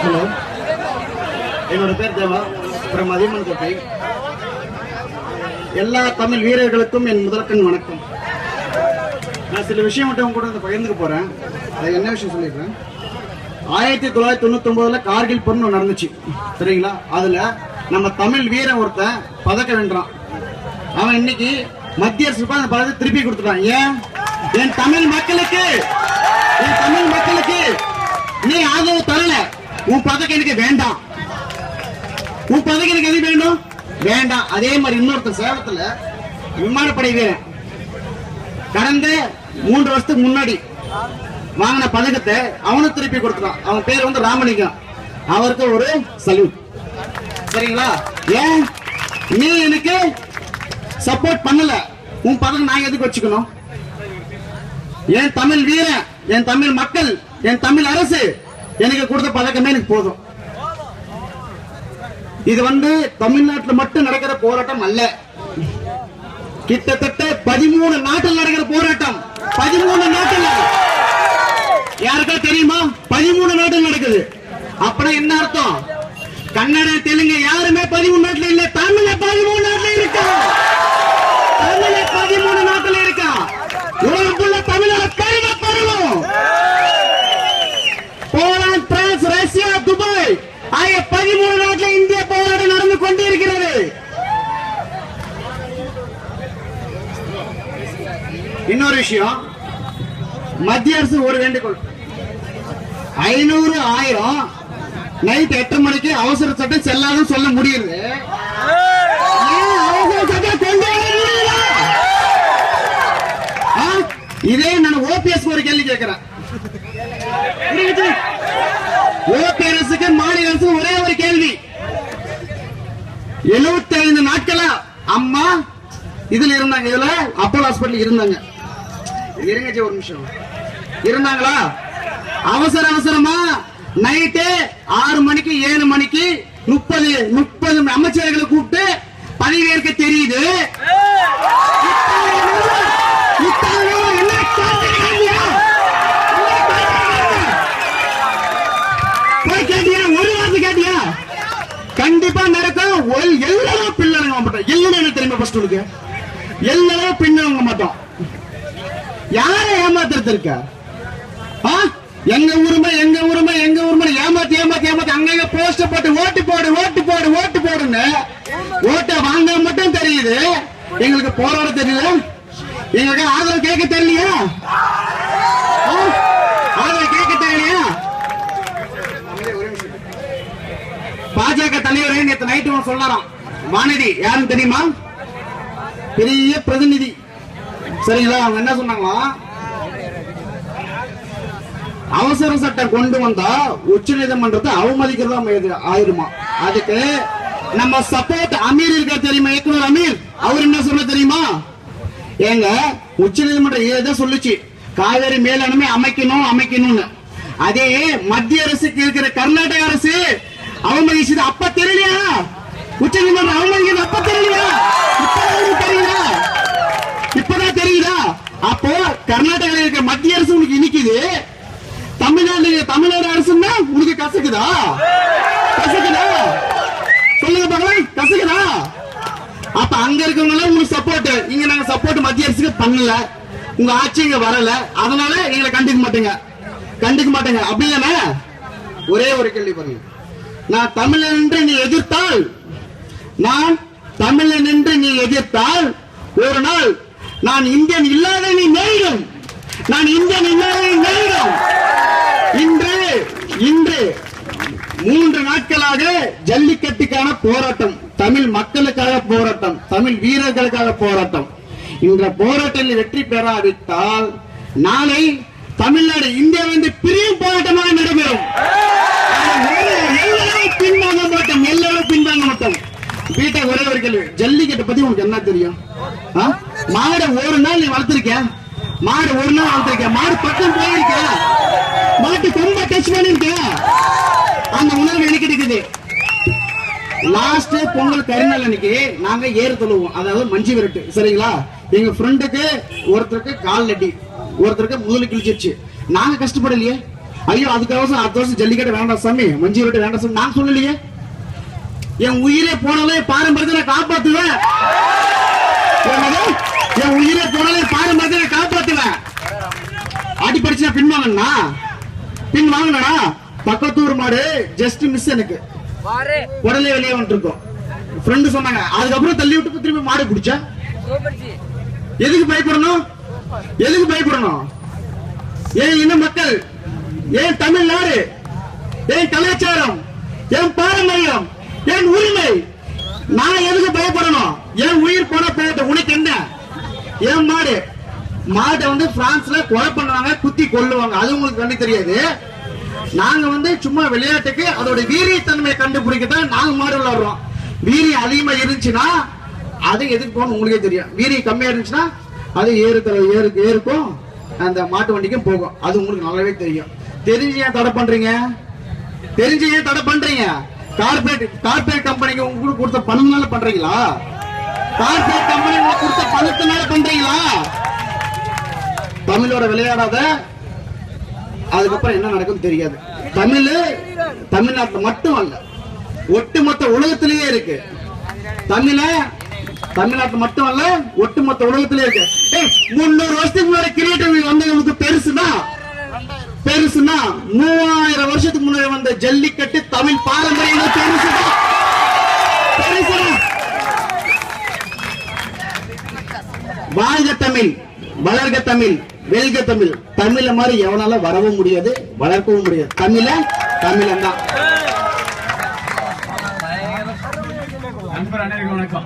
Hello, என்னோட பேர் தேவா from Athiyaman கோட்டை. எல்லா தமிழ் வீரர்களுக்கும் என் முதற்கண் வணக்கம். நான் சில விஷயம் மட்டும் கூட பகிர்ந்துக்க போறேன். அது என்ன விஷயம் சொல்லிடுறேன். 1999 கார்கில் போர் நடந்துச்சு, சரிங்களா? அதுல நம்ம தமிழ் வீரன் ஒருத்தன் பதக்கம் வென்றான். அவன் இன்னைக்கு மத்திய அரசு அந்த பதக்கத்தை திருப்பி கொடுத்துட்டான். ஏன்? என் தமிழ் மக்களுக்கு நீ ஆதரவு தரல, உன் பதக்கம் எனக்கு வேண்டாம். உன் பதக்கம் எனக்கு எது வேண்டும்? வேண்டாம். அதே மாதிரி இன்னொருத்தர் சேலத்துல விமானப்படை வீரன் கடந்த 3 வருஷத்துக்கு முன்னாடி வாங்கின பதக்கத்தை அவனு திருப்பி கொடுத்துட்டான். அவன் பேர் வந்து ராமலிங்கம். அவருக்கு ஒரு சல்யூட், சரிங்களா? ஏன் நீ எனக்கு சப்போர்ட் பண்ணல, உன் பதக்கம் நான் எதுக்கு வச்சுக்கணும்? என் தமிழ் வீரன், என் தமிழ் மக்கள், என் தமிழ் அரசு எனக்கு கொடுத்த பதக்கமே எனக்கு போதும். இது வந்து தமிழ்நாட்டில் மட்டும் நடக்கிற போராட்டம் அல்ல, கிட்டத்தட்ட 13 நாட்டில் நடக்கிற போராட்டம். 13 நாட்டில் யாருக்கா தெரியுமா? 13 நாட்டில் நடக்குது. அப்பனா என்ன அர்த்தம்? கன்னட, தெலுங்கு யாருமே 13 நாட்டில் இல்ல, தமிழ 13 நாட்டில் இருக்கா. தமிழ 13 நாட்டில் இருக்கா. உலகத்துள்ள தமிழக பெருமை பருவம். போலாந்து, பிரான்ஸ், ரஷ்யா, துபாய் ஆகிய 13 நாட்டில் இந்திய போராட்டம் நடந்து கொண்டிருக்கிறது. இன்னொரு விஷயம், மத்திய அரசு ஒரு வேண்டுகோள், 500, 1000 நைட் 8 மணிக்கு அவசர சட்டம் செல்லாதுன்னு சொல்ல முடியுது. அவசர சட்டம் கொண்டு வர முடியல. இதே நான் ஓபிஎஸ் ஒரு கேள்வி கேட்கிறேன். ஓபிஎஸ்க்கு மாநில அரசு ஒரே ஒரு கேள்வி, 75 நாட்களா அம்மா இதுல இருந்தாங்க, இதுல அப்போலோ ஹாஸ்பிட்டல் இருந்தாங்க. இருங்க ஒரு நிமிஷம், இருந்தாங்களா? அவசரமா நைட்டு 6 மணிக்கு 7 மணிக்கு 30 அமைச்சர்களை கூப்பிட்டு பதவியேற்க தெரியுது. ஒரு வார்த்தை கேட்டியா? கண்டிப்பா நடக்கும். எல்லாரும் பின்னங்க மாட்டோம். என்ன தெரியுமா? ஃபர்ஸ்ட் உனக்கு எல்லாரும் பின்னங்க மாட்டோம். யாரை ஏமாத்துறது இருக்க? எங்க உரிமை ஏமாத்தி அங்க போஸ்ட் போட்டு ஓட்டு போடுன்னு ஓட்ட வாங்க மட்டும் தெரியுது. எங்களுக்கு போராட தெரியல, எங்களுக்கு ஆதரவு கேட்க தெரியலையா? ஆதரவு கேட்க தெரியலையா? பாஜக தலைவர் நேற்று நைட்டு சொன்னாராம், வானதி யாருன்னு தெரியுமா? பெரிய பிரதிநிதி, சரிங்களா? அவங்க என்ன சொன்னாங்களா, அவசர சட்டம் கொண்டு வந்தா உச்ச நீதிமன்றத்தை அவமதிக்கிறதா ஆயிருமா. அதுக்கு நம்ம சப்போர்ட் அமீர் இருக்க தெரியுமா? இயக்குனர் அமீர் அவர் என்ன சொல்ல தெரியுமா? ஏங்க உச்ச நீதிமன்றம் ஏதோ சொல்லுச்சு, காவேரி மேலாண்மை அமைக்கணும்னு. அதே மத்திய அரசுக்கு இருக்கிற கர்நாடக அரசு அவமதிச்சது அப்ப தெரியலையா? உச்ச நீதிமன்றம் அவமதிக்கிறது அப்ப தெரியலையா? இப்பதான் தெரியுதா? அப்போ கர்நாடகாவில் இருக்க மத்திய அரசு உனக்கு இனிக்குது, தமிழ்நாடு அரசுன்னா உனக்கு கசக்குதா? சொல்லுங்க பாக்கலாம், கசக்குதா? அப்ப அங்க இருக்கவங்க உங்களுக்கு சப்போர்ட், இங்க நாங்க சப்போர்ட் மத்திய அரசுக்கு பண்ணல, உங்க ஆட்சி இங்க வரல, அதனால எங்களை கண்டிக்க மாட்டேங்க அப்படிதானே? ஒரே ஒரு கேள்வி பாருங்க, நான் தமிழன் என்று நீ எதிர்த்தால் ஒரு நாள் நான் இந்தியன் இல்லாத நீ நேரிடும். இன்று 3 நாட்களாக ஜல்லிக்கட்டுக்கான போராட்டம், தமிழ் மக்களுக்காக போராட்டம், தமிழ் வீரர்களுக்காக போராட்டம். இந்த போராட்டத்தில் வெற்றி பெறாவிட்டால் நாளை தமிழ்நாடு இந்தியாவிலிருந்து பிரியும் போராட்டமாக நடைபெறும். எல்லாரும் பின்வாங்க மாட்டோம். வீட்டை ஒரே ஒரு கேள்வி, ஜல்லிக்கட்டு பத்தி உனக்கு என்ன தெரியும்? மாடு ஒரு நாள் நீ வளர்த்திருக்க, மாடு பக்கம் போயிருக்க, மாட்டு கொம்ப டச் பண்ணிருக்க, அந்த உணர்வு எனக்கு இருக்குது. லாஸ்ட் பொங்கல் கரிநாள் அன்னைக்கு நாங்க ஏறு தொழுவோம், அதாவது மஞ்சி விரட்டு, சரிங்களா? எங்க ஃப்ரெண்டுக்கு ஒருத்தருக்கு கால் நட்டி, ஒருத்தருக்கு முதல் கிழிச்சிருச்சு. நாங்க கஷ்டப்படலையே, ஐயோ அதுக்கு அடுத்த வருஷம் ஜல்லிக்கட்டு வேண்டாம் சாமி, மஞ்சு விட்டு வேண்டாம் சாமி நான் சொல்லலையே. என் உயிரே போனாலே பாரம்பரியத்தை நான் காப்பாத்துவேன். என் உயிரே போனாலே பாரம்பரியத்தை நான் காப்பாத்துவேன். அடி படிச்சு பின் வாங்கினா பின் வாங்கினா பக்கத்தூர் மாடு ஜஸ்ட் மிஸ், எனக்கு உடனே வெளியே வந்துட்டு இருக்கோம். ஃப்ரெண்டு சொன்னாங்க, அதுக்கப்புறம் தள்ளி விட்டு திரும்பி மாடு பிடிச்சா. எதுக்கு பயப்படணும்? எதுக்கு பயப்படணும்? ஏன் இன மக்கள், ஏன் தமிழ்நாடு, ஏன் கலாச்சாரம், ஏன் பாரம்பரியம், ஏன் உரிமை, நான் எதுக்கு பயப்படணும்? என் உயிர் போன போயிட்டு உனக்கு என்ன? ஏன் மாடு மாட்டை வந்து பிரான்ஸ்ல கொலை பண்ணுவாங்க, குத்தி கொல்லுவாங்க, அது உங்களுக்கு கண்ணு தெரியாது. நாங்க சும்மா விளையாட்டுக்கு அதோட வீரியத்தன்மையை கண்டுபிடிக்கத்தான் நாங்க மாடு விளையாடுறோம். வீரியம் அதிகமா இருந்துச்சுன்னா அது எதுக்கு போகணும் உங்களுக்கே தெரியும். வீரியம் கம்மியா இருந்துச்சுன்னா அது ஏறுக்கும், அந்த மாட்டு வண்டிக்கும் போகும். அது உங்களுக்கு நல்லாவே தெரியும். தெரிஞ்சு ஏன் தடை பண்றீங்க? தெரிஞ்சு ஏன் தடை பண்றீங்க? கார்பரேட் கம்பெனிக்கு உங்களுக்கு கொடுத்த பணம்னால பண்றீங்களா? கார்பரேட் கம்பெனி கொடுத்த பணத்தினால பண்றீங்களா? தமிழோட விளையாடாத, அதுக்கப்புறம் என்ன நடக்கும் தெரியாது. தமிழ்நாட்டில் மட்டும் அல்ல, ஒட்டுமொத்த உலகத்திலேயே இருக்கு. தமிழ்நாட்டு மட்டும் அல்ல, ஒட்டுமொத்த உலகத்திலே இருக்கு. 300 வருஷத்துக்கு முன்னாடி கிரியேட்டிவ் வந்தவங்களுக்கு பெருசுனா 3000 வருஷத்துக்கு முன்னாடி வந்த ஜல்லிக்கட்டு தமிழ் பாரம்பரியம் பெருசுனா. வாழ்க தமிழ், வளர்க தமிழ், வெல்க தமிழ். தமிழ மாதிரி எவனால வரவும் முடியாது, வளர்க்கவும் முடியாது. தமிழன் தான். நண்பர் அனைவருக்கும் வணக்கம்.